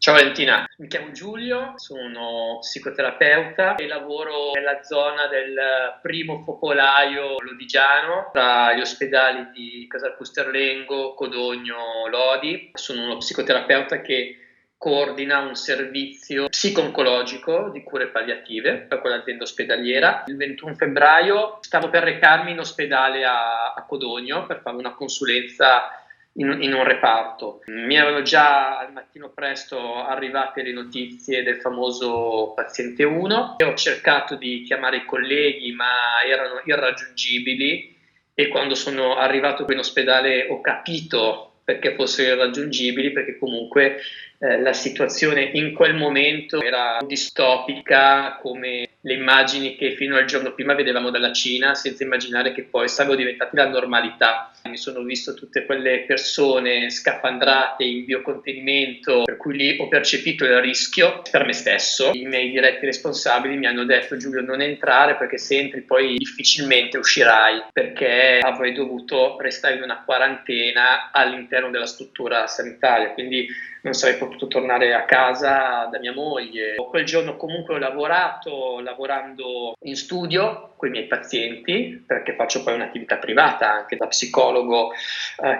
Ciao Valentina, mi chiamo Giulio, sono psicoterapeuta e lavoro nella zona del primo focolaio lodigiano tra gli ospedali di Casalpusterlengo, Codogno, Lodi. Sono uno psicoterapeuta che coordina un servizio psico-oncologico di cure palliative per quell'azienda ospedaliera. Il 21 febbraio stavo per recarmi in ospedale a Codogno per fare una consulenza in un reparto. Mi erano già al mattino presto arrivate le notizie del famoso paziente 1 e ho cercato di chiamare i colleghi, ma erano irraggiungibili, e quando sono arrivato in ospedale ho capito perché fossero irraggiungibili, perché comunque la situazione in quel momento era distopica, come le immagini che fino al giorno prima vedevamo dalla Cina, senza immaginare che poi sarebbero diventate la normalità. Mi sono visto tutte quelle persone scafandrate in biocontenimento, per cui lì ho percepito il rischio per me stesso. I miei diretti responsabili mi hanno detto: Giulio, non entrare, perché se entri poi difficilmente uscirai, perché avrei dovuto restare in una quarantena all'interno della struttura sanitaria, quindi non sarei potuto tornare a casa da mia moglie. Quel giorno comunque ho lavorato, lavorando in studio con i miei pazienti, perché faccio poi un'attività privata anche da psicologo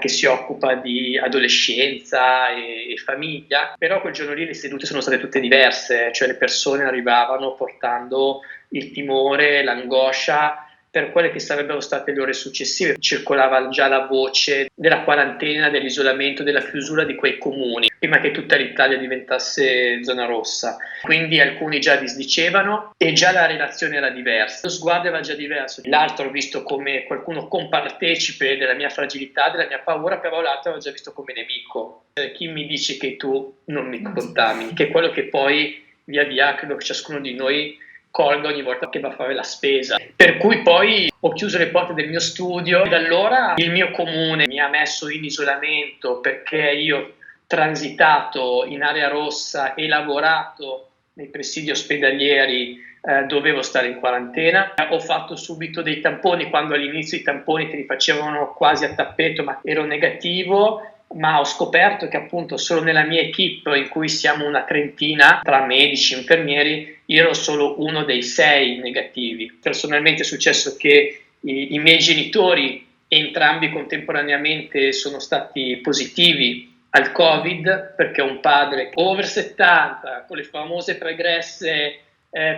che si occupa di adolescenza e famiglia. Però quel giorno lì le sedute sono state tutte diverse, cioè le persone arrivavano portando il timore, l'angoscia per quelle che sarebbero state le ore successive. Circolava già la voce della quarantena, dell'isolamento, della chiusura di quei comuni, prima che tutta l'Italia diventasse zona rossa. Quindi alcuni già disdicevano e già la relazione era diversa, lo sguardo era già diverso. L'altro ho visto come qualcuno compartecipe della mia fragilità, della mia paura, però l'altro l'ho già visto come nemico. Chi mi dice che tu non mi contamini, che è quello che poi via via credo che ciascuno di noi colga ogni volta che va a fare la spesa. Per cui poi ho chiuso le porte del mio studio e da allora il mio comune mi ha messo in isolamento, perché io transitato in area rossa e lavorato nei presidi ospedalieri dovevo stare in quarantena. Ho fatto subito dei tamponi, quando all'inizio i tamponi te li facevano quasi a tappeto, ma ero negativo. Ma ho scoperto che appunto solo nella mia equipe, in cui siamo una trentina tra medici e infermieri, io ero solo uno dei 6 negativi. Personalmente è successo che i miei genitori, entrambi contemporaneamente, sono stati positivi al Covid, perché ho un padre over 70 con le famose pregresse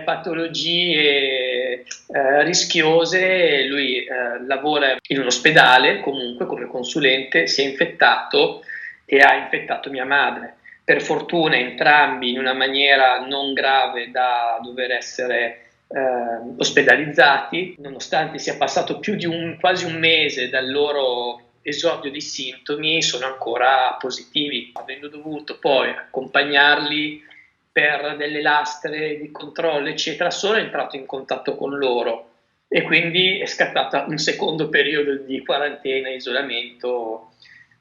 patologie rischiose. Lui lavora in un ospedale comunque come consulente, si è infettato e ha infettato mia madre. Per fortuna entrambi in una maniera non grave da dover essere ospedalizzati, nonostante sia passato più di quasi un mese dal loro esordio di sintomi, sono ancora positivi, avendo dovuto poi accompagnarli per delle lastre di controllo eccetera. Sono entrato in contatto con loro e quindi è scattato un secondo periodo di quarantena e isolamento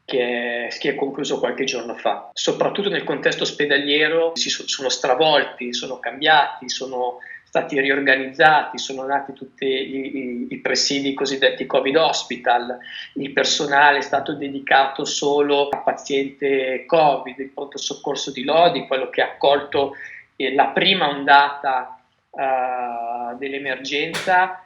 che è concluso qualche giorno fa. Soprattutto nel contesto ospedaliero sono stravolti, sono cambiati, sono stati riorganizzati, sono nati tutti i presidi cosiddetti Covid Hospital, il personale è stato dedicato solo a paziente Covid, il pronto soccorso di Lodi, quello che ha accolto la prima ondata dell'emergenza.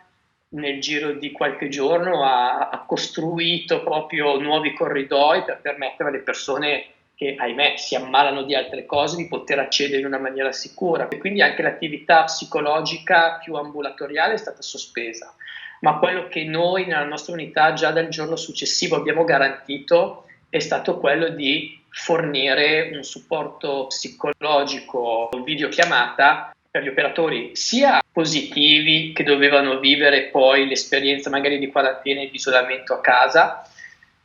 Nel giro di qualche giorno ha costruito proprio nuovi corridoi per permettere alle persone che, ahimè, si ammalano di altre cose, di poter accedere in una maniera sicura. E quindi anche l'attività psicologica più ambulatoriale è stata sospesa. Ma quello che noi nella nostra unità già dal giorno successivo abbiamo garantito è stato quello di fornire un supporto psicologico, videochiamata, per gli operatori sia positivi, che dovevano vivere poi l'esperienza magari di quarantena e di isolamento a casa,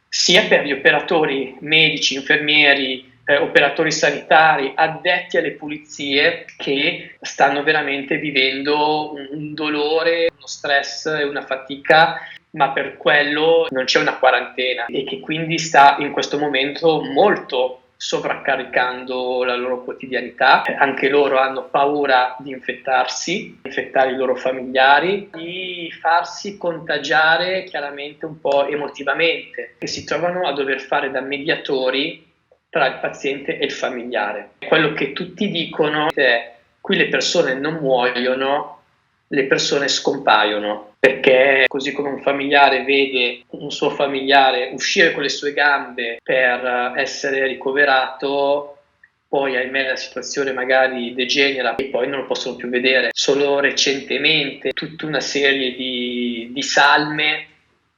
sia per gli operatori medici, infermieri, operatori sanitari, addetti alle pulizie, che stanno veramente vivendo un dolore, uno stress e una fatica, ma per quello non c'è una quarantena, e che quindi sta in questo momento molto sovraccaricando la loro quotidianità. Anche loro hanno paura di infettarsi, infettare i loro familiari, di farsi contagiare chiaramente un po' emotivamente, che si trovano a dover fare da mediatori tra il paziente e il familiare. Quello che tutti dicono è: qui le persone non muoiono, le persone scompaiono, perché così come un familiare vede un suo familiare uscire con le sue gambe per essere ricoverato, poi ahimè la situazione magari degenera e poi non lo possono più vedere. Solo recentemente tutta una serie di salme,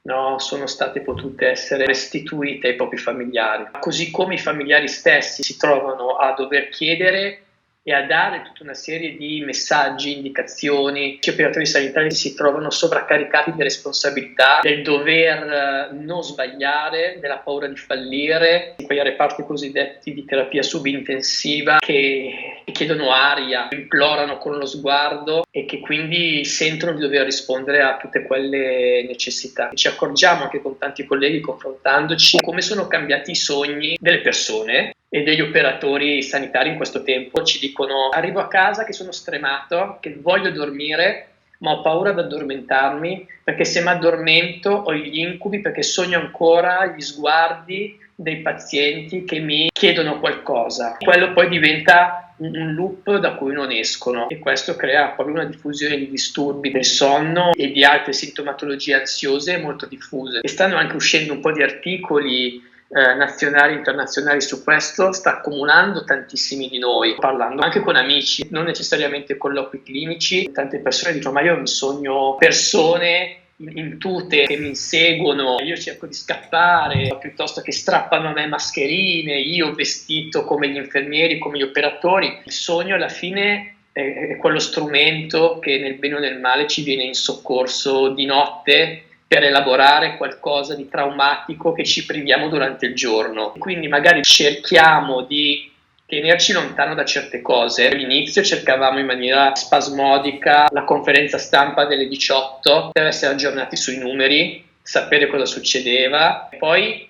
no, sono state potute essere restituite ai propri familiari, così come i familiari stessi si trovano a dover chiedere e a dare tutta una serie di messaggi, indicazioni. Gli operatori sanitari si trovano sovraccaricati di responsabilità, del dover non sbagliare, della paura di fallire, di quei reparti cosiddetti di terapia subintensiva che chiedono aria, implorano con lo sguardo e che quindi sentono di dover rispondere a tutte quelle necessità. Ci accorgiamo anche con tanti colleghi, confrontandoci, come sono cambiati i sogni delle persone e degli operatori sanitari in questo tempo. Ci dicono: arrivo a casa che sono stremato, che voglio dormire, ma ho paura di addormentarmi, perché se mi addormento ho gli incubi, perché sogno ancora gli sguardi dei pazienti che mi chiedono qualcosa. Quello poi diventa un loop da cui non escono, e questo crea proprio una diffusione di disturbi del sonno e di altre sintomatologie ansiose molto diffuse. E stanno anche uscendo un po' di articoli nazionali e internazionali su questo, sta accomunando tantissimi di noi, parlando anche con amici, non necessariamente colloqui clinici. Tante persone dicono: ma io mi sogno persone in tute che mi inseguono, io cerco di scappare, piuttosto che strappano a me mascherine, io vestito come gli infermieri, come gli operatori. Il sogno alla fine è quello strumento che nel bene o nel male ci viene in soccorso di notte per elaborare qualcosa di traumatico che ci priviamo durante il giorno. Quindi magari cerchiamo di tenerci lontano da certe cose. All'inizio cercavamo in maniera spasmodica la conferenza stampa delle 18 per essere aggiornati sui numeri, sapere cosa succedeva. Poi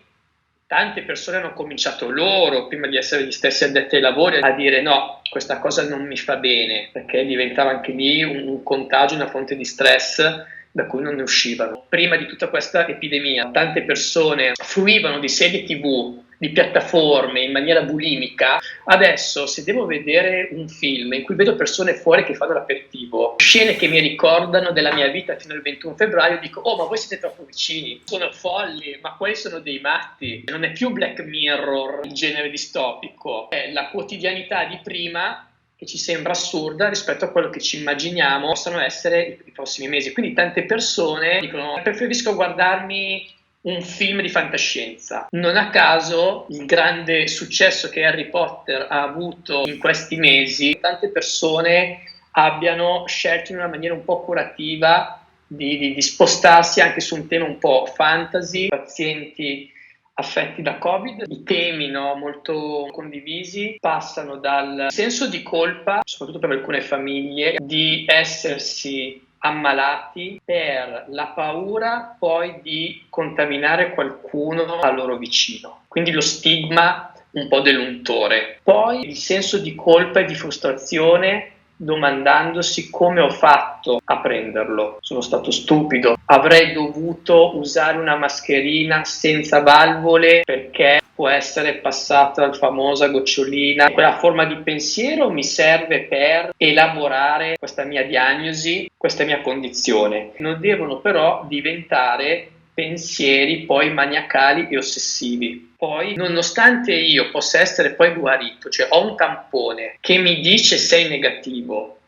tante persone hanno cominciato loro, prima di essere gli stessi addetti ai lavori, a dire: no, questa cosa non mi fa bene, perché diventava anche lì un contagio, una fonte di stress da cui non ne uscivano. Prima di tutta questa epidemia, tante persone fruivano di serie TV, di piattaforme in maniera bulimica. Adesso, se devo vedere un film in cui vedo persone fuori che fanno l'aperitivo, scene che mi ricordano della mia vita fino al 21 febbraio, dico: oh, ma voi siete troppo vicini, sono folli, ma quelli sono dei matti. Non è più Black Mirror il genere distopico, è la quotidianità di prima che ci sembra assurda rispetto a quello che ci immaginiamo possano essere i prossimi mesi. Quindi tante persone dicono: preferisco guardarmi un film di fantascienza. Non a caso il grande successo che Harry Potter ha avuto in questi mesi, tante persone abbiano scelto in una maniera un po' curativa di spostarsi anche su un tema un po' fantasy, pazienti affetti da Covid. I temi, no, molto condivisi passano dal senso di colpa, soprattutto per alcune famiglie, di essersi ammalati, per la paura poi di contaminare qualcuno a loro vicino. Quindi lo stigma un po' dell'untore. Poi il senso di colpa e di frustrazione, domandandosi: come ho fatto a prenderlo? Sono stato stupido, avrei dovuto usare una mascherina senza valvole perché può essere passata la famosa gocciolina. Quella forma di pensiero mi serve per elaborare questa mia diagnosi, questa mia condizione. Non devono però diventare pensieri poi maniacali e ossessivi. Poi, nonostante io possa essere poi guarito, cioè ho un tampone che mi dice sei negativo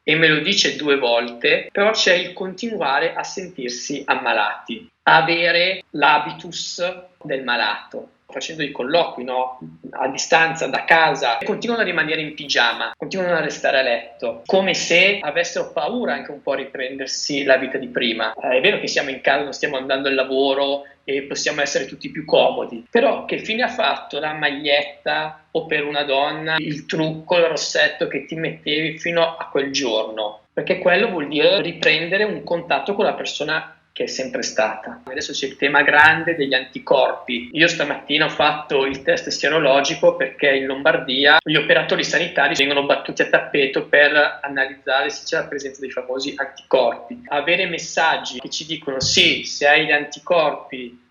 e me lo dice 2 volte, però c'è il continuare a sentirsi ammalati, avere l'habitus del malato. Facendo i colloqui, no, a distanza da casa, continuano a rimanere in pigiama, continuano a restare a letto, come se avessero paura anche un po' a riprendersi la vita di prima. È vero che siamo in casa, non stiamo andando al lavoro e possiamo essere tutti più comodi, però che fine ha fatto la maglietta o, per una donna, il trucco, il rossetto che ti mettevi fino a quel giorno? Perché quello vuol dire riprendere un contatto con la persona che è sempre stata. Adesso c'è il tema grande degli anticorpi. Io stamattina ho fatto il test sierologico perché in Lombardia gli operatori sanitari vengono battuti a tappeto per analizzare se c'è la presenza dei famosi anticorpi. Avere messaggi che ci dicono: sì, se hai gli anticorpi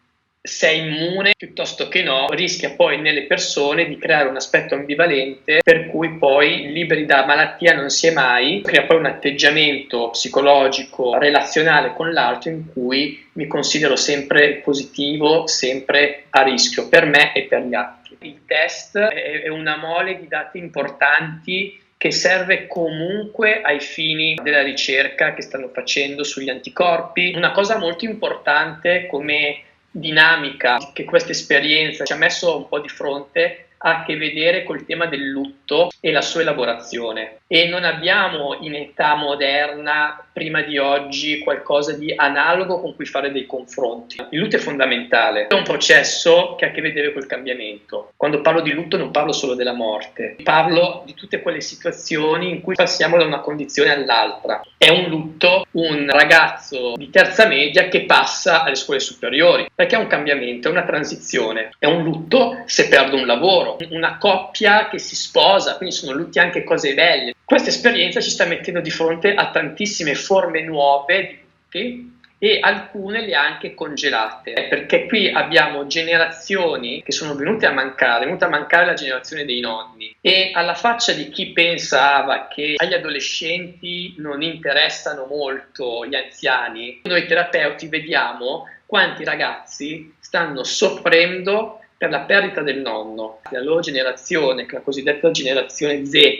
sei immune piuttosto che no, rischia poi nelle persone di creare un aspetto ambivalente per cui poi liberi da malattia non si è mai, crea poi un atteggiamento psicologico, relazionale con l'altro in cui mi considero sempre positivo, sempre a rischio per me e per gli altri. Il test è una mole di dati importanti che serve comunque ai fini della ricerca che stanno facendo sugli anticorpi. Una cosa molto importante come dinamica che questa esperienza ci ha messo un po' di fronte ha a che vedere col tema del lutto e la sua elaborazione, e non abbiamo in età moderna, prima di oggi, qualcosa di analogo con cui fare dei confronti. Il lutto è fondamentale, è un processo che ha a che vedere col cambiamento. Quando parlo di lutto non parlo solo della morte, parlo di tutte quelle situazioni in cui passiamo da una condizione all'altra. È un lutto un ragazzo di terza media che passa alle scuole superiori, perché è un cambiamento, è una transizione. È un lutto se perdo un lavoro, una coppia che si sposa, quindi sono lutti anche cose belle. Questa esperienza ci sta mettendo di fronte a tantissime forme nuove di lutti e alcune le ha anche congelate, perché qui abbiamo generazioni che sono venute a mancare, è venuta a mancare la generazione dei nonni, e alla faccia di chi pensava che agli adolescenti non interessano molto gli anziani, noi terapeuti vediamo quanti ragazzi stanno soffrendo per la perdita del nonno. La loro generazione, la cosiddetta generazione Z,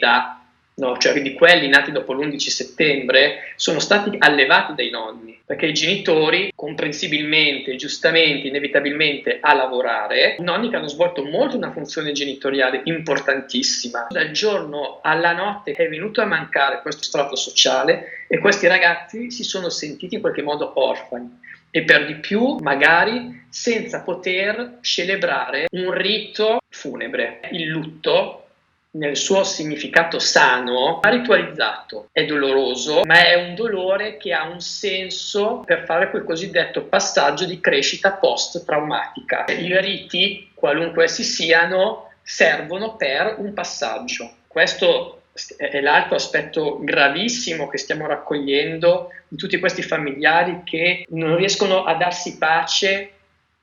no, cioè di quelli nati dopo l'11 settembre, sono stati allevati dai nonni, perché i genitori, comprensibilmente, giustamente, inevitabilmente a lavorare, i nonni che hanno svolto molto una funzione genitoriale importantissima. Dal giorno alla notte è venuto a mancare questo strato sociale e questi ragazzi si sono sentiti in qualche modo orfani, e per di più magari senza poter celebrare un rito funebre. Il lutto, nel suo significato sano, va ritualizzato. È doloroso, ma è un dolore che ha un senso per fare quel cosiddetto passaggio di crescita post-traumatica. I riti, qualunque essi siano, servono per un passaggio. Questo è l'altro aspetto gravissimo che stiamo raccogliendo di tutti questi familiari che non riescono a darsi pace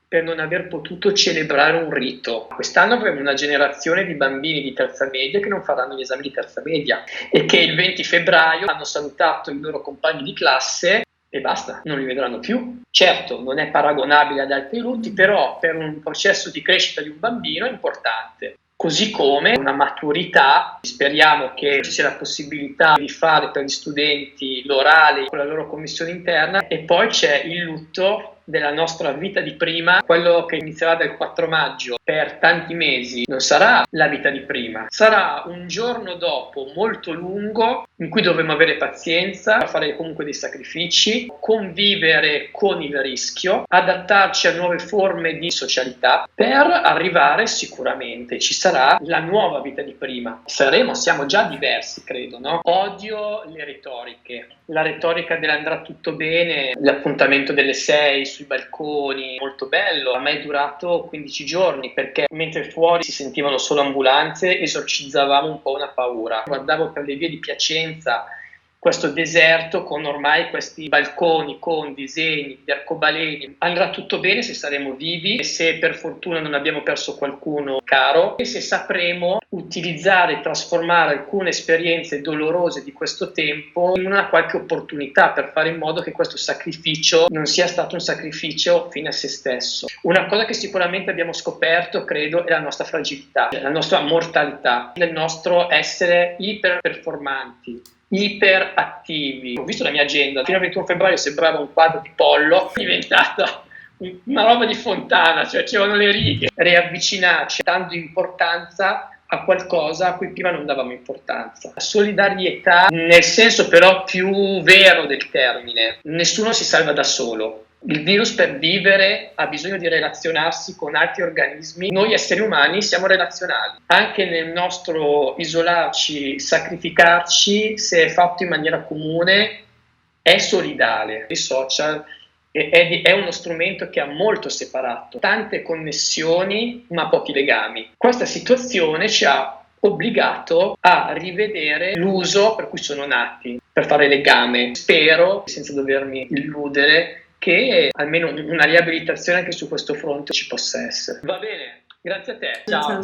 per non aver potuto celebrare un rito. Quest'anno avremo una generazione di bambini di terza media che non faranno gli esami di terza media e che il 20 febbraio hanno salutato i loro compagni di classe e basta, non li vedranno più. Certo, non è paragonabile ad altri lutti, però per un processo di crescita di un bambino è importante. Così come una maturità, speriamo che ci sia la possibilità di fare per gli studenti l'orale con la loro commissione interna, e poi c'è il lutto della nostra vita di prima, quello che inizierà dal 4 maggio per tanti mesi. Non sarà la vita di prima, sarà un giorno dopo molto lungo in cui dovremo avere pazienza, fare comunque dei sacrifici, convivere con il rischio, adattarci a nuove forme di socialità per arrivare sicuramente, ci sarà la nuova vita di prima. Siamo già diversi, credo, no? Odio le retoriche. La retorica dell'andrà tutto bene, l'appuntamento delle 6 sui balconi, molto bello, a me è durato 15 giorni perché mentre fuori si sentivano solo ambulanze esorcizzavamo un po' una paura. Guardavo per le vie di Piacenza questo deserto con ormai questi balconi con disegni di arcobaleni. Andrà tutto bene se saremo vivi e se per fortuna non abbiamo perso qualcuno caro, e se sapremo utilizzare e trasformare alcune esperienze dolorose di questo tempo in una qualche opportunità per fare in modo che questo sacrificio non sia stato un sacrificio fine a se stesso. Una cosa che sicuramente abbiamo scoperto, credo, è la nostra fragilità, la nostra mortalità, il nostro essere iperperformanti, iperattivi. Ho visto la mia agenda, fino al 21 febbraio sembrava un quadro di Pollo, è diventata una roba di Fontana, cioè c'erano le righe. Riavvicinarci dando importanza a qualcosa a cui prima non davamo importanza. La solidarietà nel senso però più vero del termine. Nessuno si salva da solo. Il virus per vivere ha bisogno di relazionarsi con altri organismi. Noi esseri umani siamo relazionali. Anche nel nostro isolarci, sacrificarci, se è fatto in maniera comune, è solidale. I social è uno strumento che ha molto separato, tante connessioni ma pochi legami. Questa situazione ci ha obbligato a rivedere l'uso per cui sono nati, per fare legame. Spero, senza dovermi illudere, che almeno una riabilitazione anche su questo fronte ci possa essere. Va bene, grazie a te. Ciao.